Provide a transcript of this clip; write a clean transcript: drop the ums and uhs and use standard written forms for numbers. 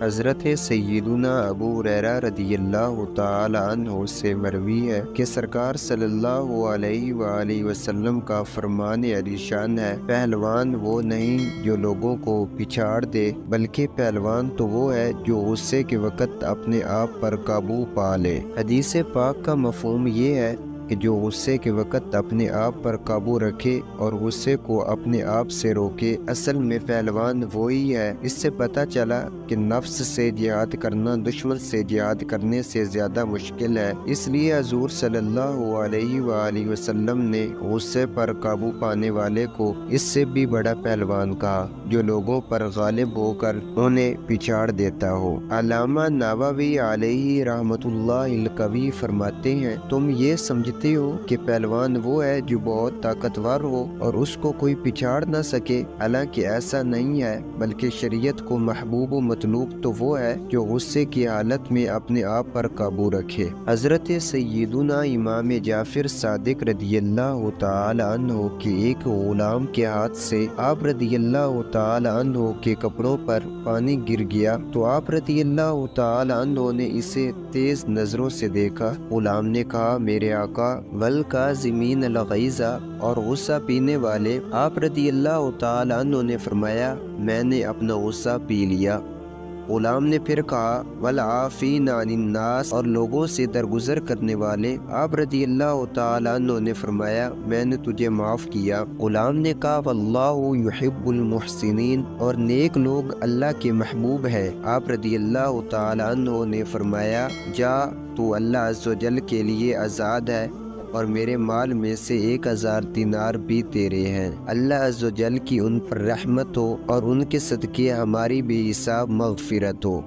حضرت سیدنا ابو ہریرہ رضی اللہ تعالی عنہ سے مروی ہے کہ سرکار صلی اللہ علیہ وآلہ وسلم کا فرمان علی شان ہے، پہلوان وہ نہیں جو لوگوں کو پچھاڑ دے، بلکہ پہلوان تو وہ ہے جو غصے کے وقت اپنے آپ پر قابو پا لے۔ حدیث پاک کا مفہوم یہ ہے کہ جو غصے کے وقت اپنے آپ پر قابو رکھے اور غصے کو اپنے آپ سے روکے، اصل میں پہلوان وہی ہے۔ اس سے پتہ چلا کہ نفس سے جہاد کرنا دشمن سے جہاد کرنے سے زیادہ مشکل ہے۔ اس لیے حضور صلی اللہ علیہ وآلہ وسلم نے غصے پر قابو پانے والے کو اس سے بھی بڑا پہلوان کہا، جو لوگوں پر غالب ہو کر انہیں پچھاڑ دیتا ہو۔ علامہ نووی علیہ رحمۃ اللہ القوی فرماتے ہیں، تم یہ سمجھتے ہو کہ پہلوان وہ ہے جو بہت طاقتور ہو اور اس کو کوئی پچھاڑ نہ سکے، حالانکہ ایسا نہیں ہے، بلکہ شریعت کو محبوب و مطلوب تو وہ ہے جو غصے کی حالت میں اپنے آپ پر قابو رکھے۔ حضرت سیدنا امام جعفر صادق رضی اللہ تعالی عنہ کے ایک غلام کے ہاتھ سے آپ رضی اللہ تعالی عنہ کے کپڑوں پر پانی گر گیا تو آپ رضی اللہ تعالی عنہ نے اسے تیز نظروں سے دیکھا۔ غلام نے کہا، میرے آقا، والکاظمین الغیظ، اور غصہ پینے والے۔ آپ رضی اللہ تعالی عنہ نے فرمایا، میں نے اپنا غصہ پی لیا۔ غلام نے پھر کہا، والعافین عن الناس، اور لوگوں سے درگزر کرنے والے۔ آپ رضی اللہ تعالی عنہ نے فرمایا، میں نے تجھے معاف کیا۔ غلام نے کہا، واللہ یحب المحسنین، اور نیک لوگ اللہ کے محبوب ہے۔ آپ رضی اللہ تعالی عنہ نے فرمایا، جا، تو اللہ عز و جل کے لیے آزاد ہے، اور میرے مال میں سے 1000 دینار بھی تیرے ہیں۔ اللہ عز و جل کی ان پر رحمت ہو اور ان کے صدقے ہماری بے حساب مغفرت ہو۔